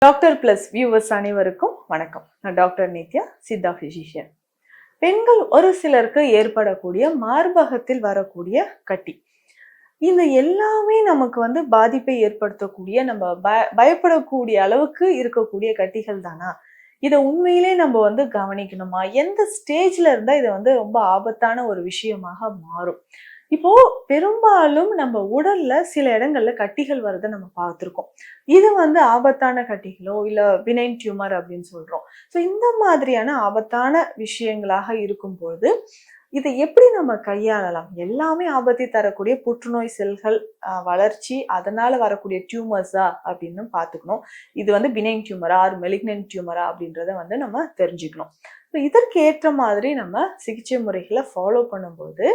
Doctor plus viewers அனைவருக்கும் வணக்கம். நான் டாக்டர் நித்யா, சித்தா பிசிஷியன். பெண்கள் ஒரு சிலருக்கு ஏற்படக்கூடிய மார்பகத்தில் வரக்கூடிய கட்டி, இந்த எல்லாமே நமக்கு பாதிப்பை ஏற்படுத்தக்கூடிய, நம்ம பயப்படக்கூடிய அளவுக்கு இருக்கக்கூடிய கட்டிகள் தானா? இதை உண்மையிலே நம்ம கவனிக்கணுமா? எந்த ஸ்டேஜ்ல இருந்தா இது ரொம்ப ஆபத்தான ஒரு விஷயமாக மாறும்? இப்போ பெரும்பாலும் நம்ம உடல்ல சில இடங்கள்ல கட்டிகள் வரதை நம்ம பார்த்திருக்கோம். இது ஆபத்தான கட்டிகளோ இல்ல பினைன் டியூமர் அப்படின்னு சொல்றோம். ஸோ இந்த மாதிரியான ஆபத்தான விஷயங்களாக இருக்கும்போது இதை எப்படி நம்ம கையாளலாம்? எல்லாமே ஆபத்தை தரக்கூடிய புற்றுநோய் செல்கள் வளர்ச்சி, அதனால வரக்கூடிய டியூமர்ஸா அப்படின்னு பார்த்துக்கணும். இது பினைன் டியூமரா ஆர் மெலிக்னன்ட் டியூமரா அப்படின்றத நம்ம தெரிஞ்சுக்கணும். இதற்கு ஏற்ற மாதிரி நம்ம சிகிச்சை முறைகளை ஃபாலோ பண்ணும்போது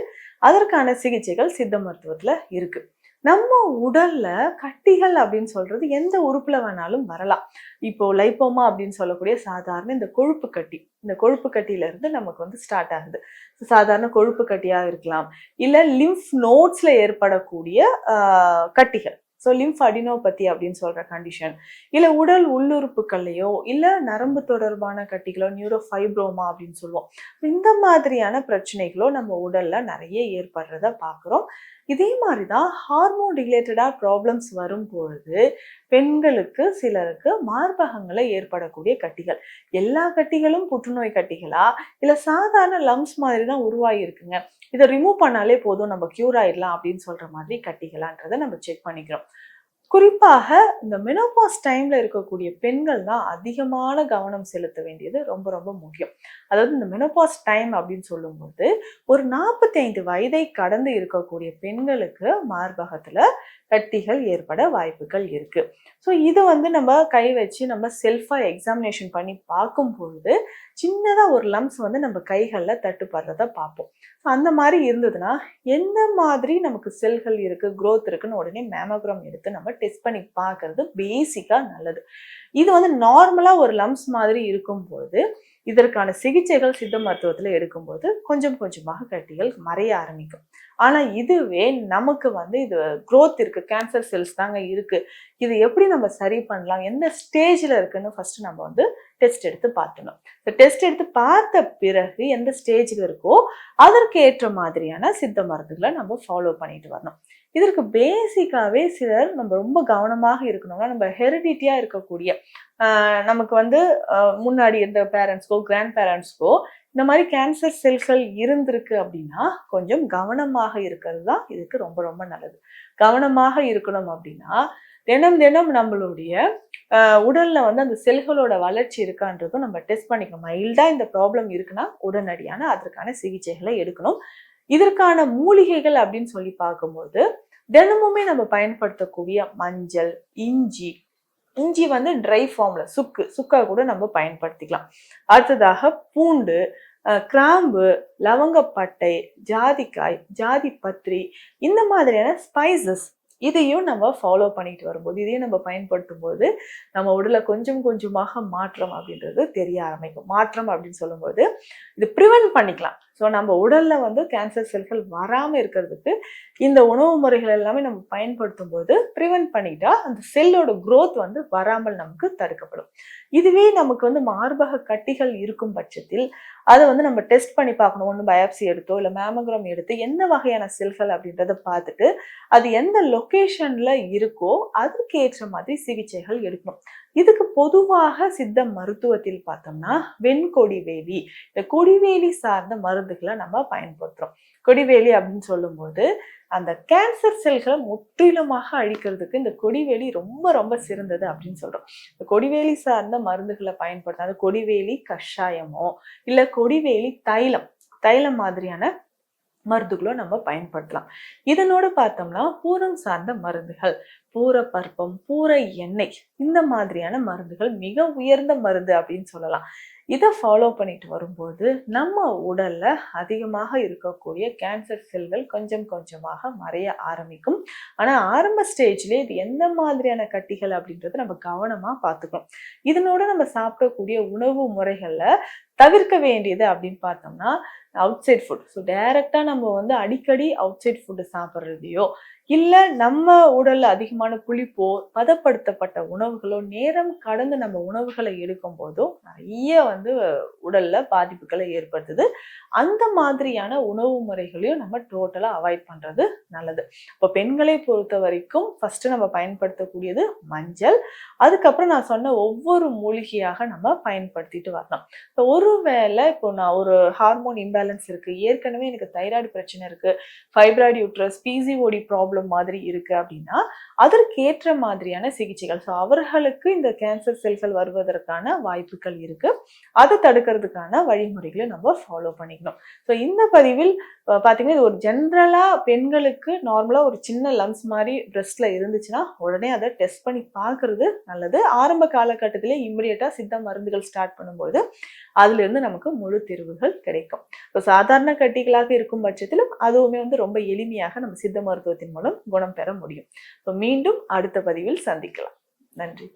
அதற்கான சிகிச்சைகள் சித்த மருத்துவத்துல இருக்கு. நம்ம உடல்ல கட்டிகள் அப்படின்னு சொல்றது எந்த உறுப்புல வேணாலும் வரலாம். இப்போ லைப்போமா அப்படின்னு சொல்லக்கூடிய சாதாரண இந்த கொழுப்பு கட்டி, இந்த கொழுப்பு கட்டியில இருந்து நமக்கு ஸ்டார்ட் ஆகுது. சாதாரண கொழுப்பு கட்டியா இருக்கலாம், இல்ல லிம்ஃப் நோட்ஸ்ல ஏற்படக்கூடிய கட்டிகள், ஸோ லிம்ஃப் அடினோபதி அப்படின்னு சொல்ற கண்டிஷன், இல்ல உடல் உள்ளுறுப்புகள்லையோ இல்ல நரம்பு தொடர்பான கட்டிகளோ, நியூரோஃபைப்ரோமா அப்படின்னு சொல்லுவோம். இந்த மாதிரியான பிரச்சனைகளோ நம்ம உடல்ல நிறைய ஏற்படுறத பார்க்குறோம். இதே மாதிரிதான் ஹார்மோன் ரிலேட்டடா ப்ராப்ளம்ஸ் வரும்பொழுது பெண்களுக்கு சிலருக்கு மார்பகங்களை ஏற்படக்கூடிய கட்டிகள், எல்லா கட்டிகளும் புற்றுநோய் கட்டிகளா இல்ல சாதாரண லம்ஸ் மாதிரி தான் உருவாகி இருக்குங்க, இதை ரிமூவ் பண்ணாலே போதும் நம்ம கியூர் ஆயிடலாம் அப்படின்னு சொல்ற மாதிரி கட்டிகளான்றதை நம்ம செக் பண்ணிக்கிறோம். குறிப்பாக இந்த மெனோபாஸ் டைம்ல இருக்கக்கூடிய பெண்கள் தான் அதிகமான கவனம் செலுத்த வேண்டியது ரொம்ப ரொம்ப முக்கியம். அதாவது இந்த மெனோபாஸ் டைம் அப்படின்னு சொல்லும்போது ஒரு 45 வயதை கடந்து இருக்கக்கூடிய பெண்களுக்கு மார்பகத்துல கட்டிகள் ஏற்பட வாய்ப்புகள் இருக்கு. ஸோ இது நம்ம கை வச்சு நம்ம செல்ஃபா எக்ஸாமினேஷன் பண்ணி பார்க்கும் பொழுது சின்னதா ஒரு லம்ஸ் நம்ம கைகள்ல தட்டுப்படுறத பார்ப்போம். அந்த மாதிரி இருந்ததுன்னா எந்த மாதிரி நமக்கு செல்கள் இருக்கு, growth இருக்குன்னு உடனே மேமோகிராம் எடுத்து நம்ம டெஸ்ட் பண்ணி பார்க்கறது பேசிக்கா நல்லது. இது நார்மலா ஒரு லம்ஸ் மாதிரி இருக்கும்போது இதற்கான சிகிச்சைகள் சித்த மருத்துவத்துல எடுக்கும்போது கொஞ்சம் கொஞ்சமாக கட்டிகள் மறைய ஆரம்பிக்கும். ஆனா இதுவே நமக்கு இது growth இருக்கு, கேன்சர் செல்ஸ் தாங்க இருக்கு, இது எப்படி நம்ம சரி பண்ணலாம், எந்த ஸ்டேஜ்ல இருக்குன்னு ஃபர்ஸ்ட் நம்ம டெஸ்ட் எடுத்து பார்க்கணும். டெஸ்ட் எடுத்து பார்த்த பிறகு எந்த ஸ்டேஜ்ல இருக்கோ அதற்கு ஏற்ற மாதிரியான சித்த மருந்துகளை நம்ம ஃபாலோ பண்ணிட்டு வரணும். இதற்கு பேசிக்காவே சிலர் நம்ம ரொம்ப கவனமாக இருக்கணும்னா, நம்ம ஹெரிடிட்டியா இருக்கக்கூடிய நமக்கு முன்னாடி இருந்த பேரண்ட்ஸ்க்கோ கிராண்ட் பேரண்ட்ஸ்க்கோ இந்த மாதிரி கேன்சர் செல்கள் இருந்திருக்கு அப்படின்னா கொஞ்சம் கவனமாக இருக்கிறது தான் இதுக்கு ரொம்ப ரொம்ப நல்லது. கவனமாக இருக்கணும் அப்படின்னா தினம் தினம் நம்மளுடைய உடல்ல அந்த செல்களோட வளர்ச்சி இருக்கான்றதும் நம்ம டெஸ்ட் பண்ணிக்கணும். மைல்டா இந்த ப்ராப்ளம் இருக்குன்னா உடனடியான அதற்கான சிகிச்சைகளை எடுக்கணும். இதற்கான மூலிகைகள் அப்படின்னு சொல்லி பார்க்கும்போது தினமுமே நம்ம பயன்படுத்தக்கூடிய மஞ்சள், இஞ்சி, இஞ்சி ட்ரை ஃபார்ம்ல சுக்கா கூட நம்ம பயன்படுத்திக்கலாம். அடுத்ததாக பூண்டு, கிராம்பு, லவங்கப்பட்டை, ஜாதிக்காய், ஜாதி பத்திரி, இந்த மாதிரியான ஸ்பைசஸ் இதையும் நம்ம ஃபாலோ பண்ணிட்டு வரும்போது, இதையும் நம்ம பயன்படுத்தும் போது நம்ம உடலை கொஞ்சம் கொஞ்சமாக மாற்றம் அப்படின்றது தெரிய ஆரம்பிக்கும். மாற்றம் அப்படின்னு சொல்லும்போது இது ப்ரிவென்ட் பண்ணிக்கலாம். ஸோ நம்ம உடல்ல கேன்சர் செல்கள் வராம இருக்கிறதுக்கு இந்த உணவு முறைகள் எல்லாமே நம்ம பயன்படுத்தும் போது ப்ரிவென்ட் பண்ணிட்டா அந்த செல்லோட growth வராமல் நமக்கு தடுக்கப்படும். இதுவே நமக்கு மார்பக கட்டிகள் இருக்கும் பட்சத்தில் அதை நம்ம டெஸ்ட் பண்ணி பார்க்கணும். ஒன்று பயாப்சி எடுத்தோ இல்லை மேமோகிராம் எடுத்து என்ன வகையான செல்கள் அப்படின்றத பார்த்துட்டு அது எந்த லொகேஷன்ல இருக்கோ அதுக்கு ஏற்ற மாதிரி சிகிச்சைகள் எடுக்கணும். இதுக்கு பொதுவாக சித்த மருத்துவத்தில் பார்த்தோம்னா வெண்கொடிவேலி, இந்த கொடிவேலி சார்ந்த மருந்துகளை நம்ம பயன்படுத்துறோம். கொடிவேலி அப்படின்னு சொல்லும்போது அந்த கேன்சர் செல்களை முற்றிலுமாக அழிக்கிறதுக்கு இந்த கொடிவேலி ரொம்ப ரொம்ப சிறந்தது அப்படின்னு சொல்றோம். இந்த கொடிவேலி சார்ந்த மருந்துகளை பயன்படுத்த, அந்த கொடிவேலி கஷாயமோ இல்ல கொடிவேலி தைலம் மாதிரியான மருந்துகளோ நம்ம பயன்படுத்தலாம். இதனோடு பார்த்தோம்னா பூரம் சார்ந்த மருந்துகள், பூர பற்பம், பூர எண்ணெய், இந்த மாதிரியான மருந்துகள் மிக உயர்ந்த மருந்து அப்படின்னு சொல்லலாம். இதை ஃபாலோ பண்ணிட்டு வரும்போது நம்ம உடல்ல அதிகமாக இருக்கக்கூடிய கேன்சர் செல்கள் கொஞ்சம் கொஞ்சமாக மறைய ஆரம்பிக்கும். ஆனா ஆரம்ப ஸ்டேஜ்லேயே இது எந்த மாதிரியான கட்டிகள் அப்படின்றத நம்ம கவனமா பார்த்துக்கணும். இதனோட நம்ம சாப்பிடக்கூடிய உணவு முறைகள்ல தவிர்க்க வேண்டியது அப்படின்னு பார்த்தோம்னா அவுட் சைட் ஃபுட். ஸோ டைரக்டா நம்ம அடிக்கடி அவுட் சைட் ஃபுட்டு சாப்பிட்றதையோ இல்ல நம்ம உடல்ல அதிகமான புளிப்போ, பதப்படுத்தப்பட்ட உணவுகளோ, நேரம் கடந்து நம்ம உணவுகளை எடுக்கும் போதோ நிறைய உடல்ல பாதிப்புகளை ஏற்படுத்துது. அந்த மாதிரியான உணவு முறைகளையும் நம்ம டோட்டலா அவாய்ட் பண்றது நல்லது. இப்போ பெண்களை பொறுத்தவரைக்கும் ஃபர்ஸ்ட் நம்ம பயன்படுத்தக்கூடியது மஞ்சள். அதுக்கப்புறம் நான் சொன்ன ஒவ்வொரு மூலிகையாக நம்ம பயன்படுத்திட்டு வரணும். இப்போ ஒருவேளை இப்போ நான் ஒரு ஹார்மோன் இம்பேலன்ஸ் இருக்கு, ஏற்கனவே எனக்கு தைராய்டு பிரச்சனை இருக்கு, ஃபைப்ராய்டு யூட்ரஸ், பிசிஓடி ப்ராப்ளம் மாதிரி இருக்கு அப்படின்னா அதற்கேற்ற மாதிரியான சிகிச்சைகள். ஸோ அவர்களுக்கு இந்த கேன்சர் செல்கள் வருவதற்கான வாய்ப்புகள் இருக்கு. அதை தடுக்கிறதுக்கான வழிமுறைகளை நம்ம ஃபாலோ பண்ணிக்கணும். ஸோ இந்த பதிவில் பார்த்தீங்கன்னா இது ஒரு ஜென்ரலா பெண்களுக்கு நார்மலா ஒரு சின்ன லம்ஸ் மாதிரி பிரெஸ்ட்ல இருந்துச்சுன்னா உடனே அதை டெஸ்ட் பண்ணி பார்க்கறது நல்லது. ஆரம்ப காலகட்டத்திலே இம்மிடியட்டா சித்த மருந்துகள் ஸ்டார்ட் பண்ணும்போது அதுல இருந்து நமக்கு முழு தீர்வுகள் கிடைக்கும். இப்போ சாதாரண கட்டிகளாக இருக்கும் பட்சத்திலும் அதுவுமே ரொம்ப எளிமையாக நம்ம சித்த மருத்துவத்தின் மூலம் குணம் பெற முடியும். மீண்டும் அடுத்த பதிவில் சந்திக்கலாம். நன்றி.